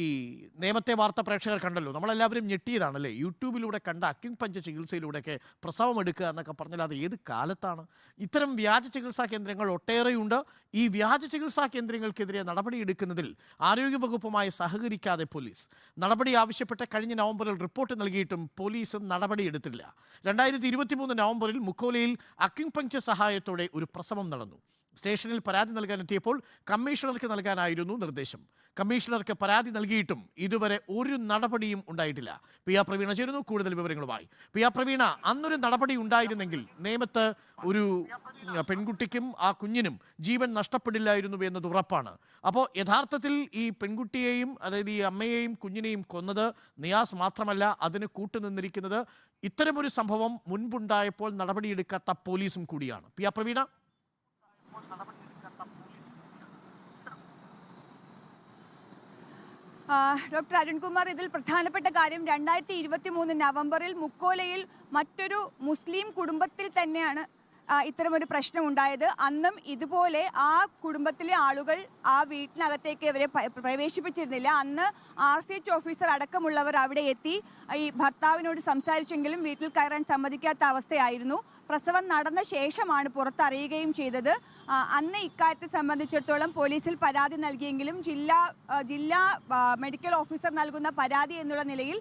ഈ നേമത്തെ വാർത്ത പ്രേക്ഷകർ കണ്ടല്ലോ, നമ്മളെല്ലാവരും ഞെട്ടിയതാണല്ലേ. യൂട്യൂബിലൂടെ കണ്ട അക്യുപഞ്ച ചികിത്സയിലൂടെയൊക്കെ പ്രസവം എടുക്കുക എന്നൊക്കെ പറഞ്ഞാൽ അത് ഏത് കാലത്താണ്? ഇത്തരം വ്യാജ ചികിത്സാ കേന്ദ്രങ്ങൾ ഒട്ടേറെയുണ്ട്. ഈ വ്യാജ ചികിത്സാ കേന്ദ്രങ്ങൾക്കെതിരെ നടപടിയെടുക്കുന്നതിൽ ആരോഗ്യവകുപ്പുമായി സഹകരിക്കാതെ പോലീസ് നടപടി ആവശ്യപ്പെട്ട് കഴിഞ്ഞ നവംബറിൽ റിപ്പോർട്ട് നൽകിയിട്ടും പോലീസും നടപടിയെടുത്തില്ല. 2023 നവംബറിൽ മുക്കോലയിൽ അക്യുപഞ്ചർ സഹായത്തോടെ ഒരു പ്രസവം നടന്നു. സ്റ്റേഷനിൽ പരാതി നൽകാനെത്തിയപ്പോൾ കമ്മീഷണർക്ക് നൽകാനായിരുന്നു നിർദ്ദേശം. കമ്മീഷണർക്ക് പരാതി നൽകിയിട്ടും ഇതുവരെ ഒരു നടപടിയും ഉണ്ടായിട്ടില്ല. പി ആർ പ്രവീണ ചേരുന്നു കൂടുതൽ വിവരങ്ങളുമായി. പി ആർ പ്രവീണ, അന്നൊരു നടപടി ഉണ്ടായിരുന്നെങ്കിൽ നേമത്ത് ഒരു പെൺകുട്ടിക്കും ആ കുഞ്ഞിനും ജീവൻ നഷ്ടപ്പെടില്ലായിരുന്നു എന്നത് ഉറപ്പാണ്. അപ്പോൾ യഥാർത്ഥത്തിൽ ഈ പെൺകുട്ടിയെയും, അതായത് ഈ അമ്മയെയും കുഞ്ഞിനെയും കൊന്നത് നിയാസ് മാത്രമല്ല, അതിന് കൂട്ടുനിന്നിരിക്കുന്നത് ഇത്തരമൊരു സംഭവം മുൻപുണ്ടായപ്പോൾ നടപടിയെടുക്കാത്ത പോലീസും കൂടിയാണ്. P R Praveena. Doctor Arunkumar, ഇതിൽ പ്രധാനപ്പെട്ട കാര്യം 2023 നവംബറിൽ മുക്കോലയിൽ മറ്റൊരു മുസ്ലിം കുടുംബത്തിൽ തന്നെയാണ് ഇത്തരമൊരു പ്രശ്നം ഉണ്ടായത്. അന്നും ഇതുപോലെ ആ കുടുംബത്തിലെ ആളുകൾ ആ വീട്ടിനകത്തേക്ക് ഇവരെ പ്രവേശിപ്പിച്ചിരുന്നില്ല. അന്ന് RCH ഓഫീസർ അടക്കമുള്ളവർ അവിടെ എത്തി ഈ ഭർത്താവിനോട് സംസാരിച്ചെങ്കിലും വീട്ടിൽ കയറാൻ സമ്മതിക്കാത്ത അവസ്ഥയായിരുന്നു. പ്രസവം നടന്ന ശേഷമാണ് പുറത്തറിയുകയും ചെയ്തത്. അന്ന് ഇക്കാര്യത്തെ സംബന്ധിച്ചിടത്തോളം പോലീസിൽ പരാതി നൽകിയെങ്കിലും ജില്ലാ മെഡിക്കൽ ഓഫീസർ നൽകുന്ന പരാതി എന്നുള്ള നിലയിൽ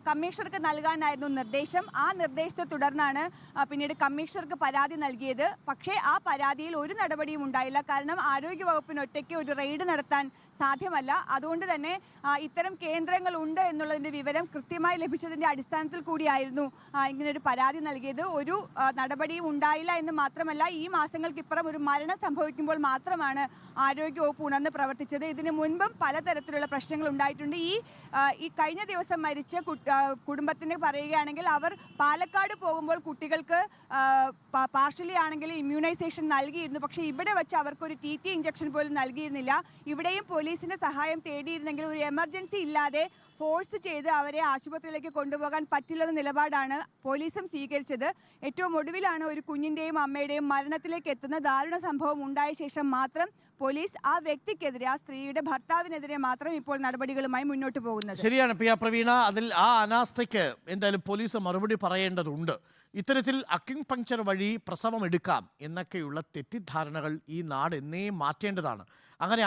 കമ്മീഷണർക്ക് നൽകാനായിരുന്നു നിർദ്ദേശം. ആ നിർദ്ദേശത്തെ തുടർന്നാണ് പിന്നീട് കമ്മീഷണർക്ക് പരാതി നൽകിയത്. പക്ഷേ ആ പരാതിയിൽ ഒരു നടപടിയും ഉണ്ടായില്ല. കാരണം ആരോഗ്യവകുപ്പിന് ഒറ്റയ്ക്ക് ഒരു റെയ്ഡ് നടത്താൻ സാധ്യമല്ല. അതുകൊണ്ട് തന്നെ ഇത്തരം കേന്ദ്രങ്ങൾ ഉണ്ട് എന്നുള്ളതിൻ്റെ വിവരം കൃത്യമായി ലഭിച്ചതിൻ്റെ അടിസ്ഥാനത്തിൽ കൂടിയായിരുന്നു ഇങ്ങനൊരു പരാതി നൽകിയത്. ഒരു നടപടിയും ഉണ്ടായില്ല എന്ന് മാത്രമല്ല, ഈ മാസങ്ങൾക്കിപ്പുറം ഒരു മരണം സംഭവിക്കുമ്പോൾ മാത്രമാണ് ആരോഗ്യവകുപ്പ് ഉണർന്ന് പ്രവർത്തിച്ചത്. ഇതിനു മുൻപും പലതരത്തിലുള്ള പ്രശ്നങ്ങൾ ഉണ്ടായിട്ടുണ്ട്. ഈ കഴിഞ്ഞ ദിവസം മരിച്ച കുടുംബത്തിന് പറയുകയാണെങ്കിൽ, അവർ പാലക്കാട് പോകുമ്പോൾ കുട്ടികൾക്ക് പാർഷ്യലി ആണെങ്കിൽ ഇമ്മ്യൂണൈസേഷൻ നൽകിയിരുന്നു. പക്ഷേ ഇവിടെ വെച്ച് അവർക്കൊരു TT ഇഞ്ചക്ഷൻ പോലും നൽകിയിരുന്നില്ല. ഇവിടെയും പോലീസിന്റെ സഹായം തേടിയിരുന്നെങ്കിൽ ഒരു എമർജൻസി ഇല്ലാതെ ഫോഴ്സ് ചെയ്ത് അവരെ ആശുപത്രിയിലേക്ക് കൊണ്ടുപോകാൻ പറ്റില്ലെന്ന നിലപാടാണ് പോലീസും സ്വീകരിച്ചത്. ഏറ്റവും ഒടുവിലാണ് ഒരു കുഞ്ഞിൻ്റെയും അമ്മയുടെയും മരണത്തിലേക്ക് എത്തുന്ന ദാരുണ സംഭവം ഉണ്ടായ ശേഷം മാത്രം പോലീസ് ആ വ്യക്തിക്കെതിരെ, ആ സ്ത്രീയുടെ ഭർത്താവിനെതിരെ മാത്രം ഇപ്പോൾ നടപടികളുമായി മുന്നോട്ട് പോകുന്നത്. ശരിയാണ് പി ആർ പ്രവീണ. അതിൽ ആ അനാസ്ഥയ്ക്ക് എന്തായാലും പോലീസ് മറുപടി പറയേണ്ടതുണ്ട്. ഇത്തരത്തിൽ അക്യുപങ്ചർ വഴി പ്രസവം എടുക്കാം എന്നൊക്കെയുള്ള തെറ്റിദ്ധാരണകൾ ഈ നാട് എന്നേ മാറ്റേണ്ടതാണ്. അങ്ങനെ